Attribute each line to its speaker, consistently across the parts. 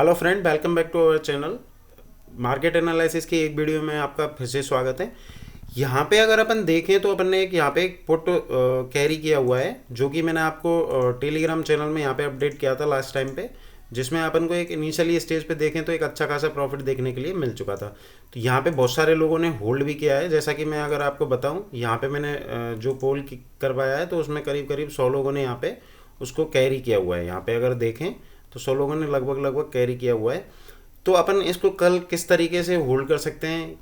Speaker 1: Hello friend, welcome back to our channel. Market analysis की एक video में आपका फिर से स्वागत है। यहाँ पे अगर अपन देखें तो अपन ने यहाँ पे एक पुट कैरी किया हुआ है, जो कि मैंने आपको टेलीग्राम चैनल में यहाँ पे अपडेट किया था लास्ट टाइम पे, जिसमें अपन को एक इनिशियली स्टेज पे देखें तो एक अच्छा खासा प्रॉफिट देखने के लिए मिल चुका था। तो यहाँ पे बहुत सारे लोगों ने होल्ड भी किया है। जैसा कि मैं अगर आपको बताऊँ, यहाँ पे मैंने जो पोल करवाया है तो उसमें करीब करीब 100 लोगों ने यहाँ पे उसको कैरी किया हुआ है। यहाँ पे अगर देखें तो 100 लोगों ने लगभग लगभग कैरी किया हुआ है। तो अपन इसको कल किस तरीके से होल्ड कर सकते हैं,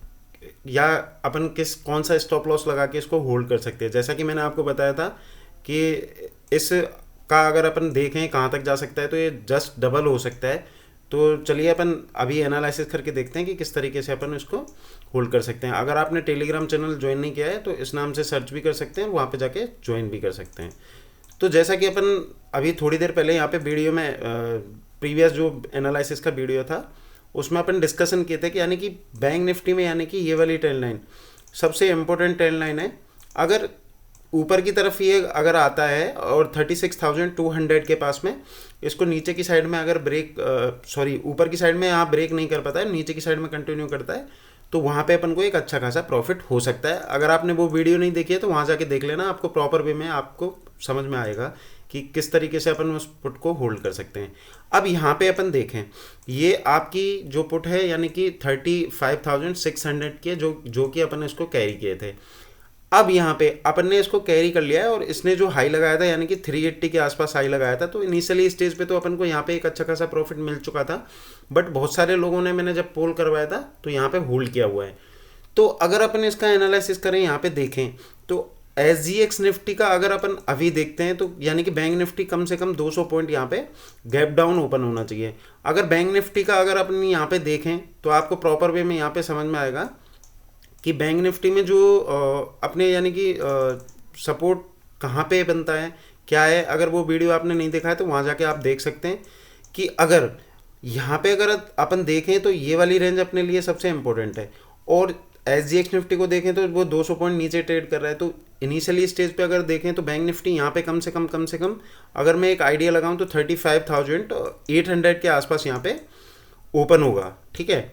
Speaker 1: या अपन कौन सा स्टॉप लॉस लगा के इसको होल्ड कर सकते हैं। जैसा कि मैंने आपको बताया था कि इस का अगर अपन देखें कहाँ तक जा सकता है तो ये जस्ट डबल हो सकता है। तो चलिए अपन अभी एनालिसिस करके देखते हैं कि किस तरीके से अपन इसको होल्ड कर सकते हैं। अगर आपने टेलीग्राम चैनल ज्वाइन नहीं किया है तो इस नाम से सर्च भी कर सकते हैं, वहाँ पे जाके ज्वाइन भी कर सकते हैं। तो जैसा कि अपन अभी थोड़ी देर पहले यहाँ पे वीडियो में प्रीवियस जो एनालिसिस का वीडियो था उसमें अपन डिस्कशन किए थे कि यानी कि बैंक निफ्टी में यानी कि ये वाली ट्रेंड लाइन सबसे इम्पोर्टेंट ट्रेंड लाइन है। अगर ऊपर की तरफ ये अगर आता है और 36,200 के पास में इसको नीचे की साइड में अगर ऊपर की साइड में यहाँ ब्रेक नहीं कर पाता है, नीचे की साइड में कंटिन्यू करता है, तो वहाँ पे अपन को एक अच्छा खासा प्रॉफिट हो सकता है। अगर आपने वो वीडियो नहीं देखी है तो वहाँ जाके देख लेना, आपको प्रॉपर वे में आपको समझ में आएगा कि किस तरीके से अपन उस पुट को होल्ड कर सकते हैं। अब यहाँ पे अपन देखें, ये आपकी जो पुट है यानी कि 35,600 के जो कि अपन इसको कैरी किए थे। अब यहाँ पे अपन ने इसको कैरी कर लिया है और इसने जो हाई लगाया था यानी कि 380 के आसपास हाई लगाया था, तो इनिशियली स्टेज पे तो अपन को यहाँ पे एक अच्छा खासा प्रॉफिट मिल चुका था। बट बहुत सारे लोगों ने, मैंने जब पोल करवाया था तो यहाँ पे होल्ड किया हुआ है। तो अगर अपन इसका एनालिसिस करें, यहाँ पे देखें तो SGX निफ्टी का अगर अपन अभी देखते हैं तो यानी कि बैंक निफ्टी कम से कम 200 पॉइंट यहाँ पे गैप डाउन ओपन होना चाहिए। अगर बैंक निफ्टी का अगर अपन यहाँ पे देखें तो आपको प्रॉपर वे में यहाँ पे समझ में आएगा कि बैंक निफ्टी में जो अपने यानी कि सपोर्ट कहाँ पे बनता है, क्या है। अगर वो वीडियो आपने नहीं देखा है तो वहाँ जाके आप देख सकते हैं कि अगर यहाँ पे अगर अपन देखें तो ये वाली रेंज अपने लिए सबसे इम्पोर्टेंट है। और SGX निफ्टी को देखें तो वो 200 पॉइंट नीचे ट्रेड कर रहा है। तो इनिशियली स्टेज पे अगर देखें तो बैंक निफ्टी यहाँ पे कम से कम अगर मैं एक आइडिया लगाऊं तो 35,800 के आसपास यहाँ पे ओपन होगा। ठीक है,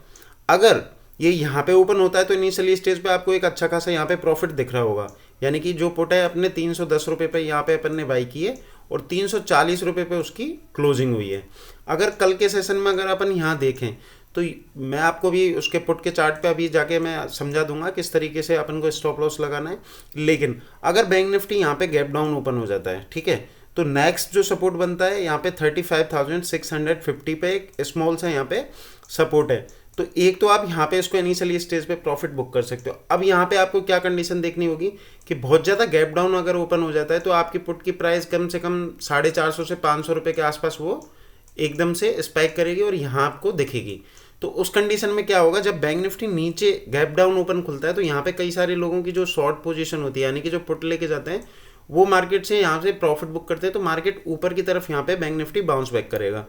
Speaker 1: अगर ये यहाँ पे ओपन होता है तो इनिशियली स्टेज पे आपको एक अच्छा खासा यहाँ पे प्रॉफिट दिख रहा होगा। यानी कि जो पुट है अपने 310 रुपये पे यहाँ पे अपन ने बाई की है और 340 रुपये पे उसकी क्लोजिंग हुई है। अगर कल के सेशन में अगर अपन यहाँ देखें तो मैं आपको भी उसके पुट के चार्ट पे अभी जाके मैं समझा दूंगा किस तरीके से अपन को स्टॉप लॉस लगाना है। लेकिन अगर बैंक निफ्टी यहाँ पे गैप डाउन ओपन हो जाता है, ठीक है, तो नेक्स्ट जो सपोर्ट बनता है यहाँ पे 35,650 पे एक स्मॉल सा यहाँ पे सपोर्ट है। तो एक तो आप यहाँ पे इसको इनिशियली स्टेज पे प्रॉफिट बुक कर सकते हो। अब यहाँ पे आपको क्या कंडीशन देखनी होगी कि बहुत ज़्यादा गैप डाउन अगर ओपन हो जाता है तो आपकी पुट की प्राइस कम से कम 450 से 500 रुपये के आसपास वो एकदम से स्पाइक करेगी और यहाँ आपको दिखेगी। तो उस कंडीशन में क्या होगा, जब बैंक निफ्टी नीचे गैप डाउन ओपन खुलता है तो यहाँ पे कई सारे लोगों की जो शॉर्ट पोजीशन होती है यानी कि जो पुट लेके जाते हैं वो मार्केट से यहाँ से प्रॉफिट बुक करते हैं, तो मार्केट ऊपर की तरफ यहाँ पे बैंक निफ्टी बाउंस बैक करेगा।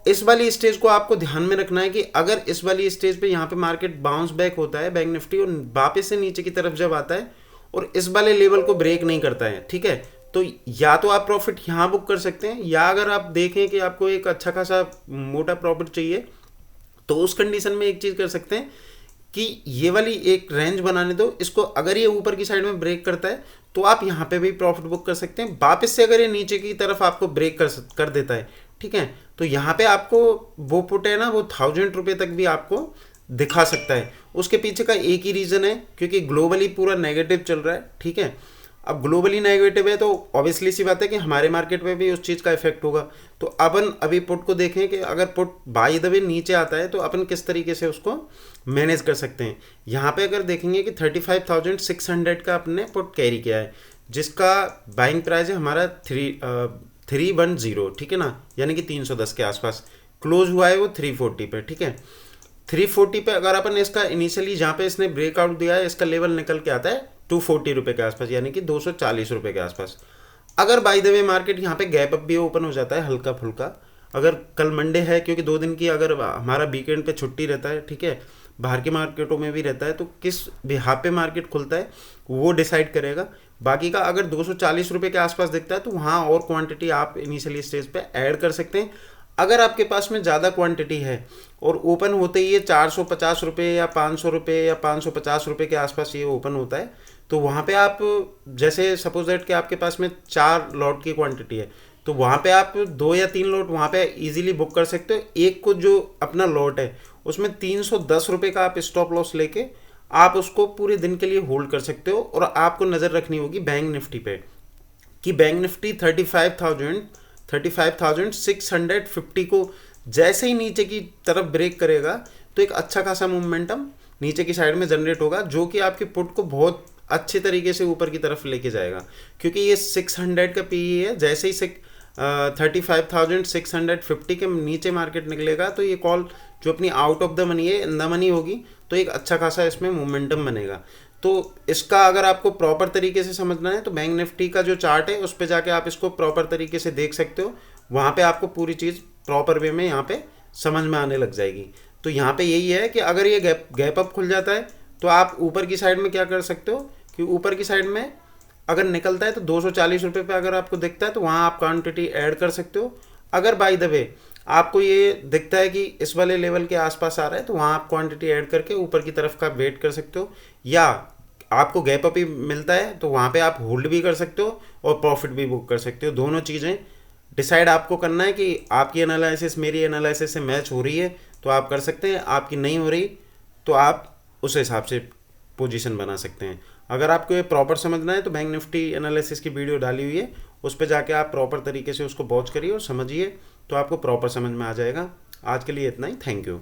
Speaker 1: इस वाली स्टेज को आपको ध्यान में रखना है कि अगर इस वाली स्टेज पे यहाँ पे मार्केट बाउंस बैक होता है बैंक निफ्टी और वापस से नीचे की तरफ जब आता है और इस वाले लेवल को ब्रेक नहीं करता है, ठीक है, तो या तो आप प्रॉफिट यहाँ बुक कर सकते हैं, या अगर आप देखें कि आपको एक अच्छा खासा मोटा प्रॉफिट चाहिए तो उस कंडीशन में एक चीज़ कर सकते हैं कि ये वाली एक रेंज बनाने दो इसको। अगर ये ऊपर की साइड में ब्रेक करता है तो आप यहाँ पे भी प्रॉफिट बुक कर सकते हैं। वापस से अगर ये नीचे की तरफ आपको ब्रेक कर देता है, ठीक है, तो यहाँ पे आपको वो पुट है ना वो 1,000 रुपये तक भी आपको दिखा सकता है। उसके पीछे का एक ही रीज़न है, क्योंकि ग्लोबली पूरा नेगेटिव चल रहा है। ठीक है, अब ग्लोबली नेगेटिव है तो ऑब्वियसली सी बात है कि हमारे मार्केट में भी उस चीज़ का इफेक्ट होगा। तो अपन अभी पुट को देखें कि अगर पुट बाय द वे नीचे आता है तो अपन किस तरीके से उसको मैनेज कर सकते हैं। यहाँ पे अगर देखेंगे कि 35,600 का अपने पुट कैरी किया है, जिसका बाइंग प्राइस है हमारा 310, ठीक है ना, यानी कि 310 के आसपास। क्लोज हुआ है वो 340 पे। ठीक है, 340 पे अगर अपन इसका इनिशियली जहाँ पे इसने ब्रेकआउट दिया है इसका लेवल निकल के आता है 240 रुपये के आसपास, यानी कि 240 रुपये के आसपास। अगर बाय द वे मार्केट यहाँ पे गैप अप भी ओपन हो जाता है हल्का फुल्का, अगर कल मंडे है क्योंकि 2 दिन की अगर हमारा वीकेंड पे छुट्टी रहता है, ठीक है, बाहर की मार्केटों में भी रहता है, तो किस बिहार पे मार्केट खुलता है वो डिसाइड करेगा। बाकी का अगर 240 रुपये के आसपास दिखता है तो वहाँ और क्वांटिटी आप इनिशियली स्टेज पे ऐड कर सकते हैं। अगर आपके पास में ज़्यादा क्वांटिटी है और ओपन होते ही ये 450 रुपये या 500 रुपये या 550 रुपये के आसपास ये ओपन होता है, तो वहाँ पे आप, जैसे सपोज दैट कि आपके पास में 4 लॉट की क्वांटिटी है, तो वहाँ पे आप 2 या 3 लॉट वहाँ पे इजीली बुक कर सकते हो। एक को जो अपना लॉट है उसमें 310 रुपये का आप स्टॉप लॉस लेके आप उसको पूरे दिन के लिए होल्ड कर सकते हो। और आपको नज़र रखनी होगी बैंक निफ्टी पे कि बैंक निफ्टी 35,650 को जैसे ही नीचे की तरफ ब्रेक करेगा तो एक अच्छा खासा मोमेंटम नीचे की साइड में जनरेट होगा, जो कि आपके पुट को बहुत अच्छे तरीके से ऊपर की तरफ लेके जाएगा। क्योंकि ये 600 का पीई है, जैसे ही 35,650 के नीचे मार्केट निकलेगा तो ये कॉल जो अपनी आउट ऑफ द मनी है, इन द मनी होगी, तो एक अच्छा खासा इसमें मोमेंटम बनेगा। तो इसका अगर आपको प्रॉपर तरीके से समझना है तो बैंक निफ्टी का जो चार्ट है उस पर जाके आप इसको प्रॉपर तरीके से देख सकते हो। वहाँ पे आपको पूरी चीज़ प्रॉपर वे में यहाँ पे समझ में आने लग जाएगी। तो यहाँ पे यही है कि अगर ये गैप अप खुल जाता है तो आप ऊपर की साइड में क्या कर सकते हो कि ऊपर की साइड में अगर निकलता है तो 240 रुपये पे अगर आपको दिखता है तो वहाँ आप क्वांटिटी ऐड कर सकते हो। अगर बाय द वे आपको ये दिखता है कि इस वाले लेवल के आसपास आ रहा है तो वहाँ आप क्वांटिटी ऐड करके ऊपर की तरफ का वेट कर सकते हो, या आपको गैप अप ही मिलता है तो वहाँ पे आप होल्ड भी कर सकते हो और प्रॉफिट भी बुक कर सकते हो। दोनों चीज़ें डिसाइड आपको करना है कि आपकी एनालिसिस मेरी एनालिसिस से मैच हो रही है तो आप कर सकते हैं, आपकी नहीं हो रही तो आप उस हिसाब से पोजीशन बना सकते हैं। अगर आपको ये प्रॉपर समझना है तो बैंक निफ्टी एनालिसिस की वीडियो डाली हुई है, उस पर जाके आप प्रॉपर तरीके से उसको वॉच करिए और समझिए तो आपको प्रॉपर समझ में आ जाएगा। आज के लिए इतना ही, थैंक यू।